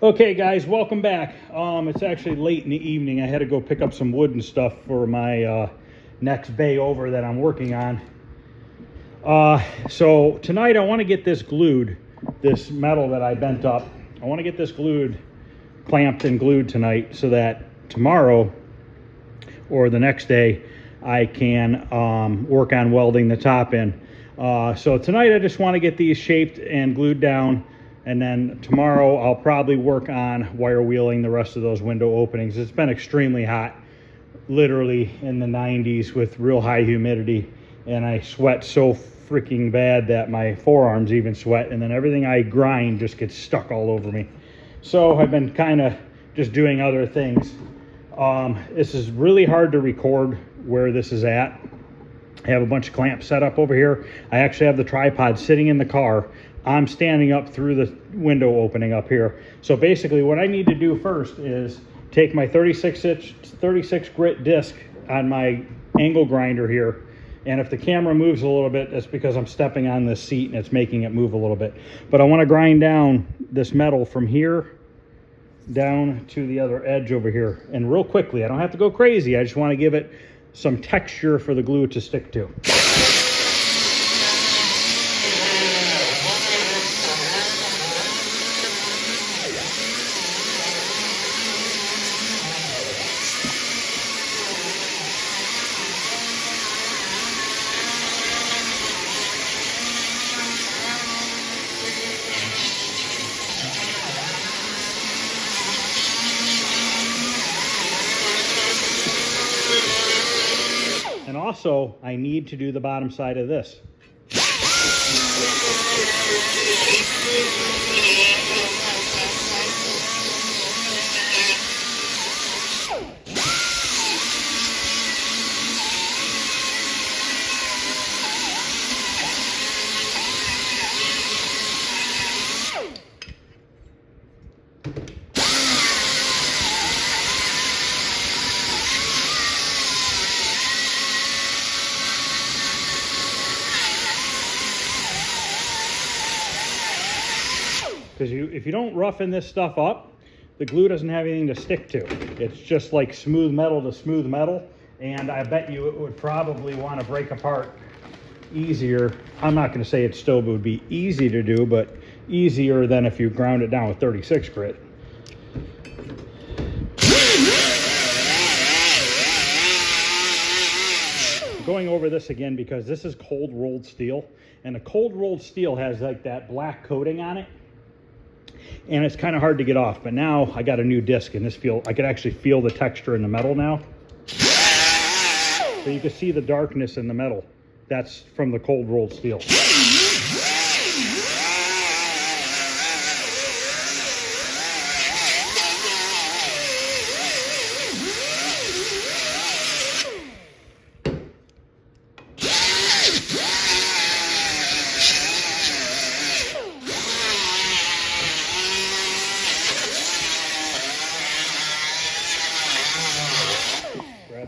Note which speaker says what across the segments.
Speaker 1: Okay guys, welcome back. It's actually late in the evening. I had to go pick up some wood and stuff for my next bay over that I'm working on. So tonight I want to get this glued, this metal that I bent up. I want to get this glued, clamped and glued tonight so that tomorrow or the next day I can work on welding the top in. So tonight I just want to get these shaped and glued down. And then tomorrow I'll probably work on wire wheeling the rest of those window openings. It's been extremely hot, literally in the 90s with real high humidity. And I sweat so freaking bad that my forearms even sweat. And then everything I grind just gets stuck all over me. So I've been kind of just doing other things. This is really hard to record where this is at. I have a bunch of clamps set up over here. I actually have the tripod sitting in the car. I'm standing up through the window opening up here. So basically what I need to do first is take my 36 grit disc on my angle grinder here. And if the camera moves a little bit, that's because I'm stepping on this seat and it's making it move a little bit. But I want to grind down this metal from here down to the other edge over here. And real quickly, I don't have to go crazy. I just want to give it some texture for the glue to stick to. And also, I need to do the bottom side of this. Because if you don't roughen this stuff up, the glue doesn't have anything to stick to. It's just like smooth metal to smooth metal, and I bet you it would probably want to break apart easier. I'm not going to say it still would be easy to do, but easier than if you ground it down with 36 grit. Going over this again because this is cold rolled steel, and the cold rolled steel has like that black coating on it. And it's kind of hard to get off, but now I got a new disc and I could actually feel the texture in the metal now. So you can see the darkness in the metal. That's from the cold rolled steel.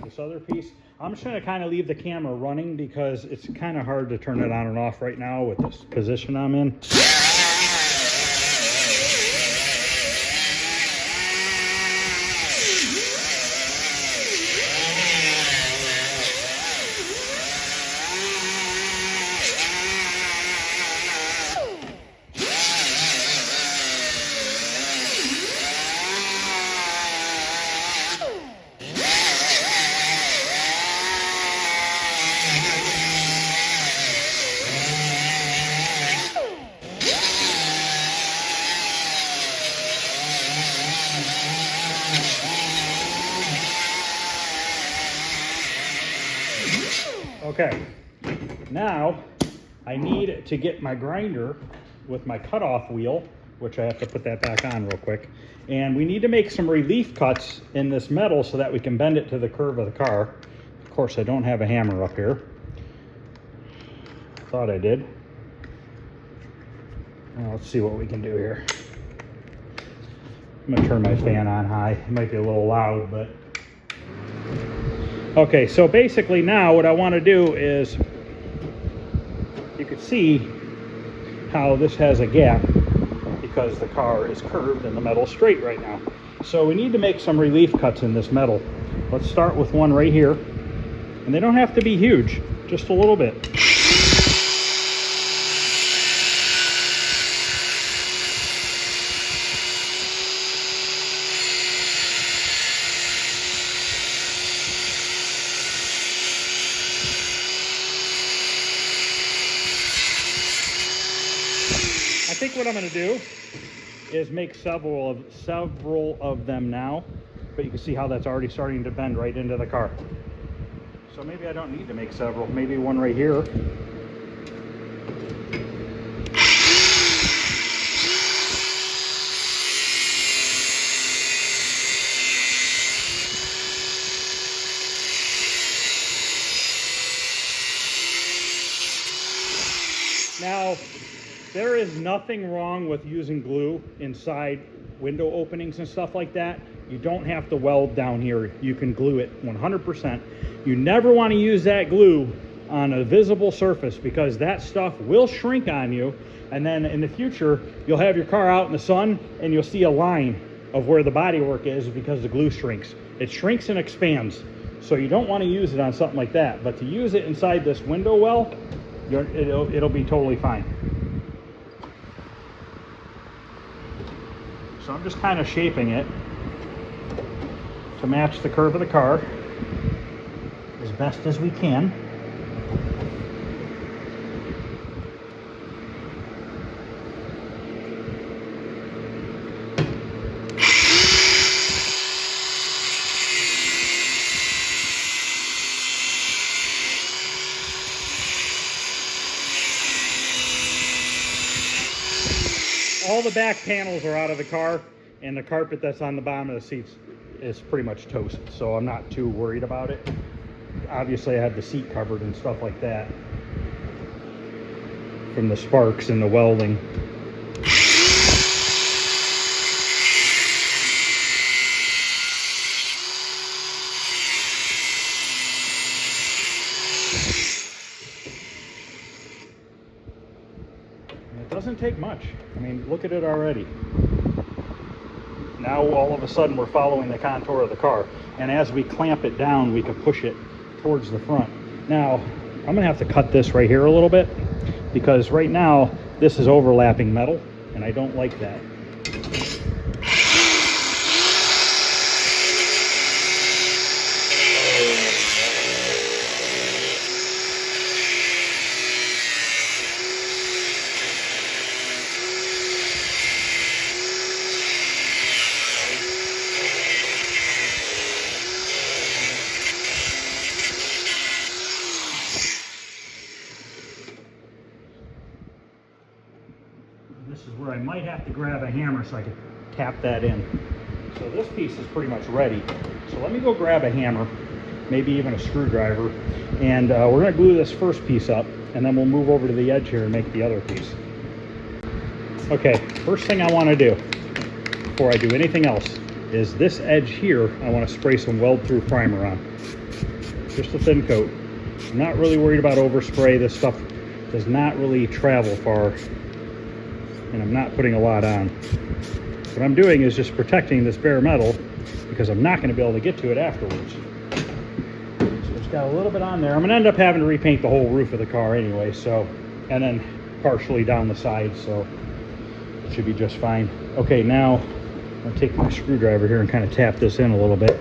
Speaker 1: This other piece, I'm just going to kind of leave the camera running because it's kind of hard to turn it on and off right now with this position I'm in. Okay, now I need to get my grinder with my cutoff wheel, which I have to put that back on real quick. And we need to make some relief cuts in this metal so that we can bend it to the curve of the car. Of course, I don't have a hammer up here. Thought I did. Now, let's see what we can do here. I'm gonna turn my fan on high. It might be a little loud, but okay, so basically now what I want to do is, you can see how this has a gap. because the car is curved and the metal's straight right now. So we need to make some relief cuts in this metal. Let's start with one right here. And they don't have to be huge, just a little bit. I think what I'm going to do is make several of them now, but you can see how that's already starting to bend right into the car. So maybe I don't need to make several, maybe one right here. Now, there is nothing wrong with using glue inside window openings and stuff like that. You don't have to weld down here. You can glue it 100%. You never want to use that glue on a visible surface because that stuff will shrink on you. And then in the future, you'll have your car out in the sun and you'll see a line of where the bodywork is because the glue shrinks. It shrinks and expands. So you don't want to use it on something like that. But to use it inside this window well, it'll be totally fine. So I'm just kind of shaping it to match the curve of the car as best as we can. All the back panels are out of the car, and the carpet that's on the bottom of the seats is pretty much toast, so I'm not too worried about it. Obviously I have the seat covered and stuff like that from the sparks and the welding. And it doesn't take much. I mean, look at it already. Now all of a sudden we're following the contour of the car, and as we clamp it down we can push it towards the front. Now I'm gonna have to cut this right here a little bit because right now this is overlapping metal and I don't like that. This is where I might have to grab a hammer so I can tap that in. So this piece is pretty much ready. So let me go grab a hammer, maybe even a screwdriver, and we're going to glue this first piece up, and then we'll move over to the edge here and make the other piece. Okay, first thing I want to do before I do anything else is this edge here, I want to spray some weld-through primer on. Just a thin coat. I'm not really worried about overspray. This stuff does not really travel far, and I'm not putting a lot on. What I'm doing is just protecting this bare metal because I'm not going to be able to get to it afterwards. So it's got a little bit on there. I'm going to end up having to repaint the whole roof of the car anyway, so, and then partially down the sides, so it should be just fine. Okay, now I'm going to take my screwdriver here and kind of tap this in a little bit.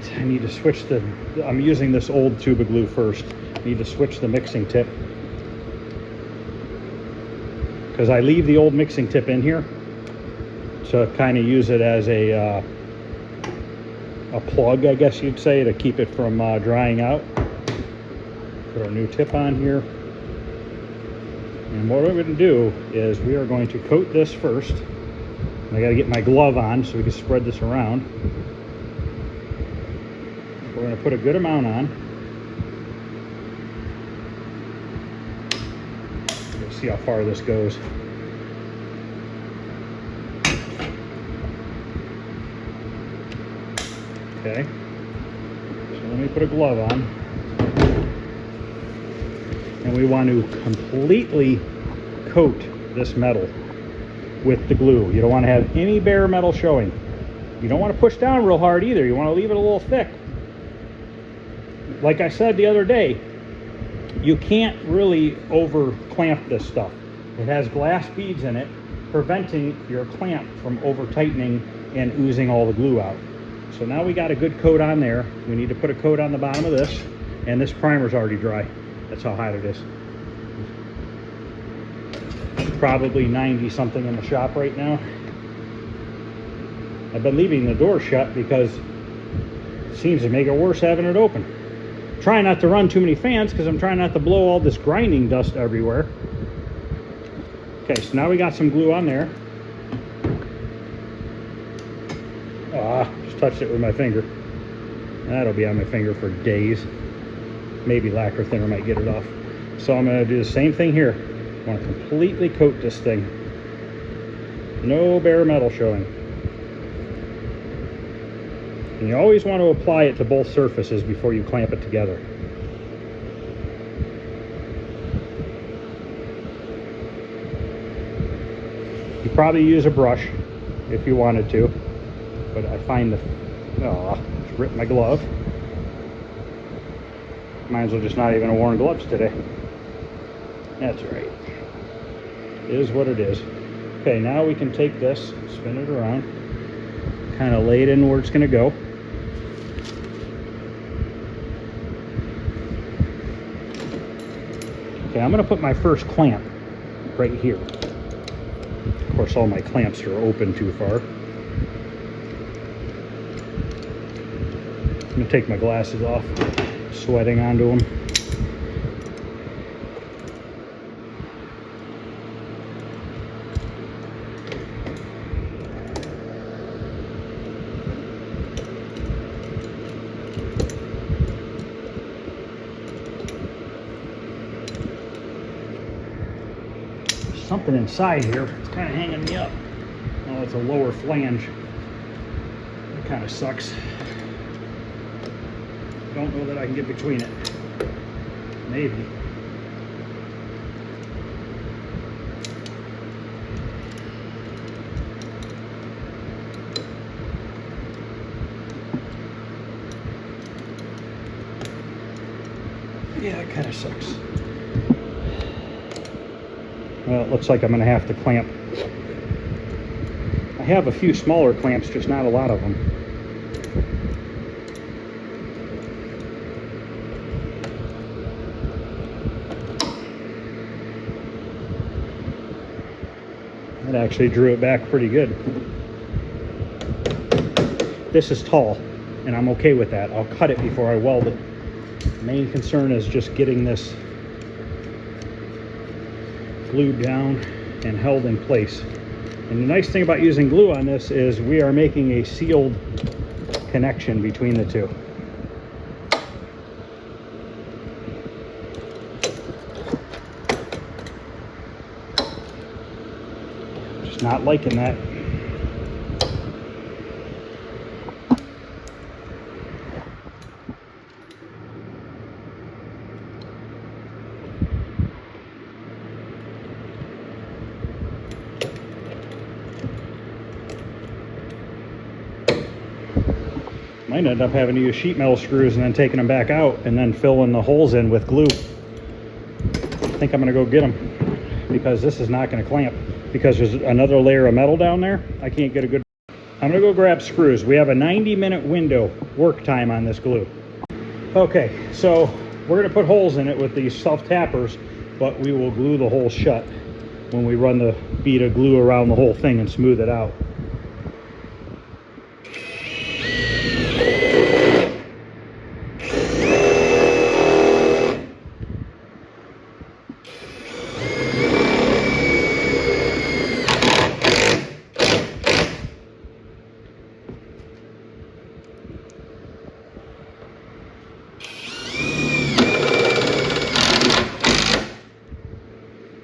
Speaker 1: I need to switch I'm using this old tube of glue first. I need to switch the mixing tip because I leave the old mixing tip in here to kind of use it as a plug, I guess you'd say, to keep it from drying out. Put our new tip on here. And what we're going to do is we are going to coat this first. I got to get my glove on so we can spread this around. We're going to put a good amount on. Let's see how far this goes. Okay. So let me put a glove on. and we want to completely coat this metal with the glue. You don't want to have any bare metal showing. You don't want to push down real hard either. You want to leave it a little thick. Like I said the other day, you can't really over clamp this stuff. It has glass beads in it, preventing your clamp from over tightening and oozing all the glue out. So now we got a good coat on there. We need to put a coat on the bottom of this, and this primer's already dry. That's how hot it is. Probably 90 something in the shop right now. I've been leaving the door shut because it seems to make it worse having it open. Try not to run too many fans because I'm trying not to blow all this grinding dust everywhere. Okay, so now we got some glue on there. Just touched it with my finger. That'll be on my finger for days. Maybe lacquer thinner might get it off. So I'm going to do the same thing here. I want to completely coat this thing. No bare metal showing. And you always want to apply it to both surfaces before you clamp it together. You probably use a brush if you wanted to, but I find the just ripped my glove. Might as well just not even have worn gloves today. That's right. It is what it is. Okay, now we can take this, spin it around, kind of lay it in where it's going to go. Okay, I'm going to put my first clamp right here. Of course, all my clamps are open too far. I'm going to take my glasses off, sweating onto them. Something inside here, it's kind of hanging me up. Oh, it's a lower flange. That kind of sucks. Don't know that I can get between it. Maybe. Yeah, it kind of sucks. Well, it looks like I'm going to have to clamp. I have a few smaller clamps, just not a lot of them. That actually drew it back pretty good. This is tall, and I'm okay with that. I'll cut it before I weld it. The main concern is just getting this glued down and held in place. And the nice thing about using glue on this is we are making a sealed connection between the two. Just not liking that. Might end up having to use sheet metal screws and then taking them back out and then filling the holes in with glue. I think I'm going to go get them because this is not going to clamp because there's another layer of metal down there. I can't get a good... I'm going to go grab screws. We have a 90-minute window work time on this glue. Okay, so we're going to put holes in it with these self-tappers, but we will glue the hole shut when we run the bead of glue around the whole thing and smooth it out.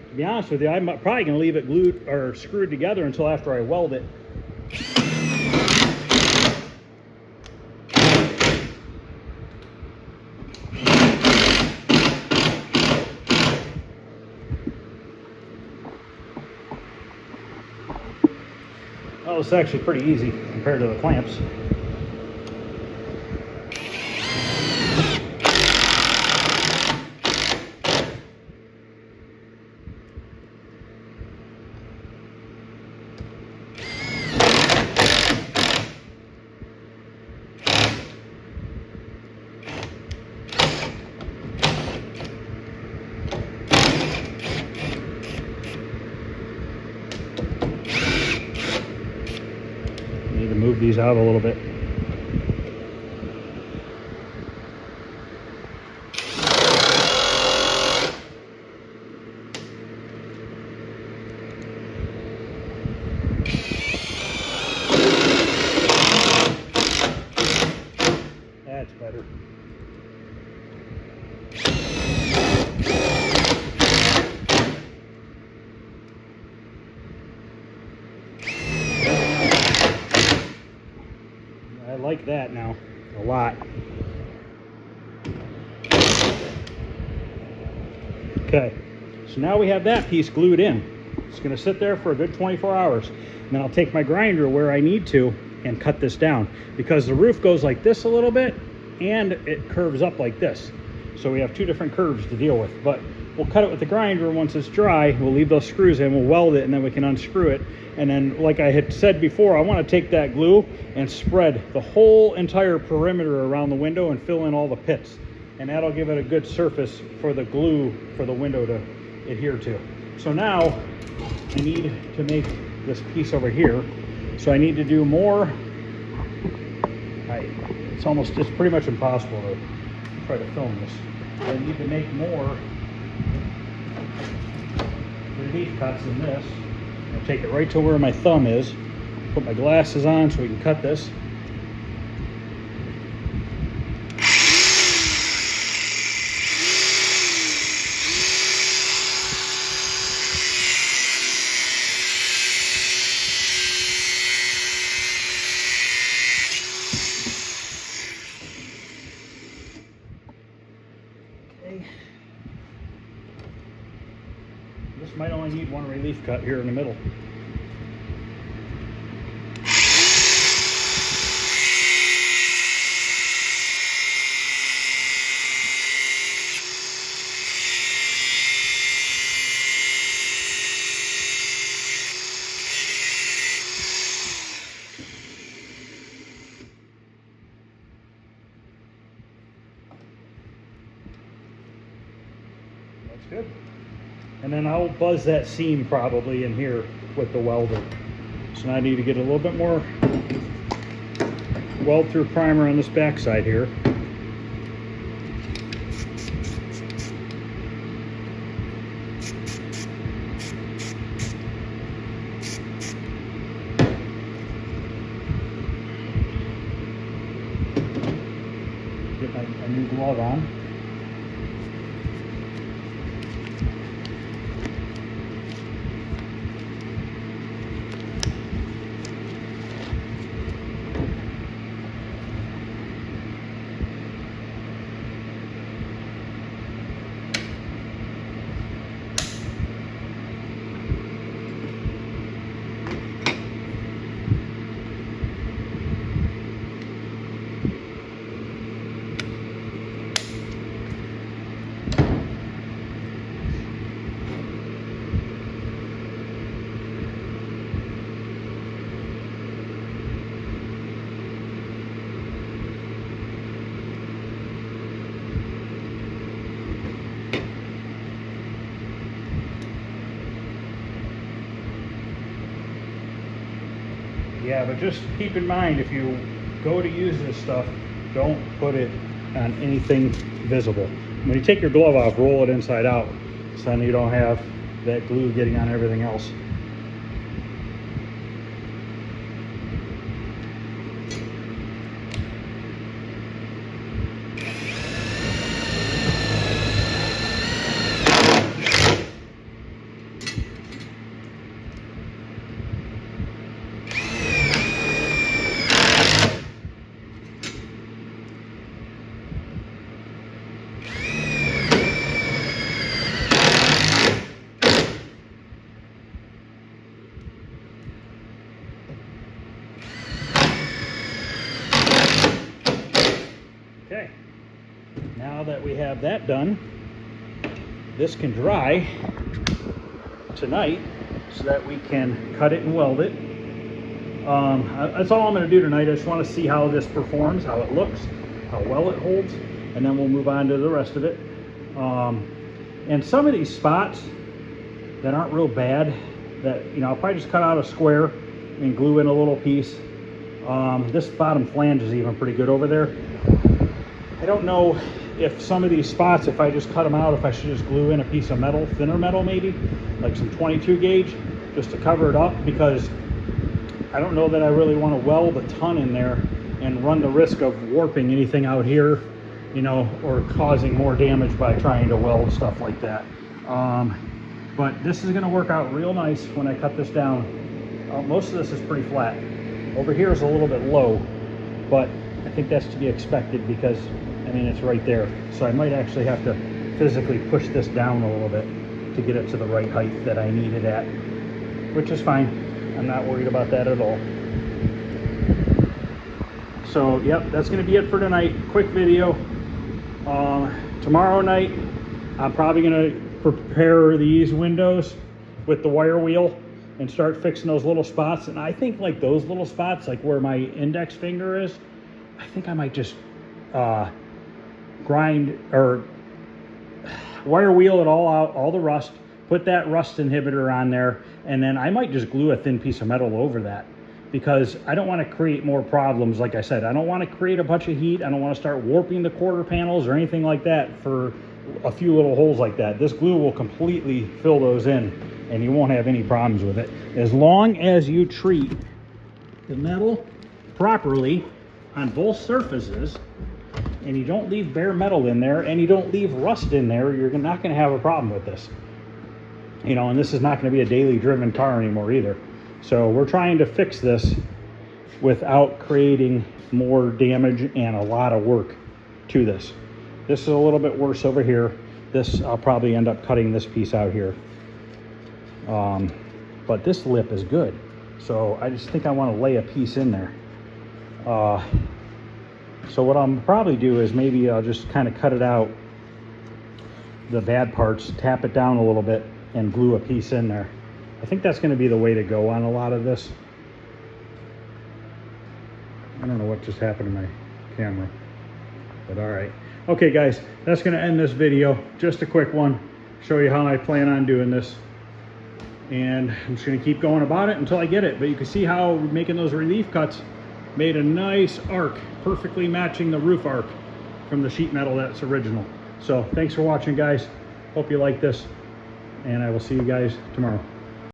Speaker 1: To be honest with you, I'm probably going to leave it glued or screwed together until after I weld it. Well, it's actually pretty easy compared to the clamps. Need to move these out a little bit. That's better. I like that now a lot. Okay, so now we have that piece glued in. It's going to sit there for a good 24 hours. And then I'll take my grinder where I need to and cut this down, because the roof goes like this a little bit and it curves up like this. So we have two different curves to deal with, but we'll cut it with the grinder. Once it's dry, we'll leave those screws in, we'll weld it, and then we can unscrew it. And then, like I had said before, I want to take that glue and spread the whole entire perimeter around the window and fill in all the pits. And that'll give it a good surface for the glue for the window to adhere to. So now I need to make this piece over here. So I need to do more. It's pretty much impossible to try to film this. I need to make more relief cuts than this. I'll take it right to where my thumb is. Put my glasses on so we can cut this. This might only need one relief cut here in the middle. That's good. And then I'll buzz that seam probably in here with the welder. So now I need to get a little bit more weld through primer on this back side here. Get my new glove on. Yeah, but just keep in mind, if you go to use this stuff, don't put it on anything visible. When you take your glove off, roll it inside out, so then you don't have that glue getting on everything else. Now that we have that done, this can dry tonight so that we can cut it and weld it. That's all I'm going to do tonight. I just want to see how this performs, how it looks, how well it holds, and then we'll move on to the rest of it. And some of these spots that aren't real bad, that, you know, I'll probably just cut out a square and glue in a little piece. This bottom flange is even pretty good over there. I don't know if some of these spots, if I just cut them out, if I should just glue in a piece of metal, thinner metal maybe, like some 22 gauge, just to cover it up, because I don't know that I really want to weld a ton in there and run the risk of warping anything out here, you know, or causing more damage by trying to weld stuff like that. But this is going to work out real nice when I cut this down. Most of this is pretty flat. Over here is a little bit low, but I think that's to be expected because, I mean, it's right there. So I might actually have to physically push this down a little bit to get it to the right height that I need it at, which is fine. I'm not worried about that at all. So, yep, that's going to be it for tonight. Quick video. Tomorrow night, I'm probably going to prepare these windows with the wire wheel and start fixing those little spots. And I think like those little spots, like where my index finger is, I think I might just grind or wire wheel it all out, all the rust, put that rust inhibitor on there, and then I might just glue a thin piece of metal over that, because I don't want to create more problems. Like I said, I don't want to create a bunch of heat. I don't want to start warping the quarter panels or anything like that for a few little holes like that. This glue will completely fill those in and you won't have any problems with it. As long as you treat the metal properly on both surfaces and you don't leave bare metal in there and you don't leave rust in there, you're not going to have a problem with this. You know, and this is not going to be a daily driven car anymore either. So we're trying to fix this without creating more damage and a lot of work to this. This is a little bit worse over here. This, I'll probably end up cutting this piece out here. But this lip is good. So I just think I want to lay a piece in there. So what I'll probably do is maybe I'll just kind of cut it out, the bad parts, tap it down a little bit and glue a piece in there. I think that's going to be the way to go on a lot of this. I don't know what just happened to my camera, but all right. Okay guys, that's going to end this video. Just a quick one, show you how I plan on doing this. And I'm just going to keep going about it until I get it. But you can see how making those relief cuts made a nice arc, perfectly matching the roof arc from the sheet metal that's original. So thanks for watching guys. Hope you like this, and I will see you guys tomorrow.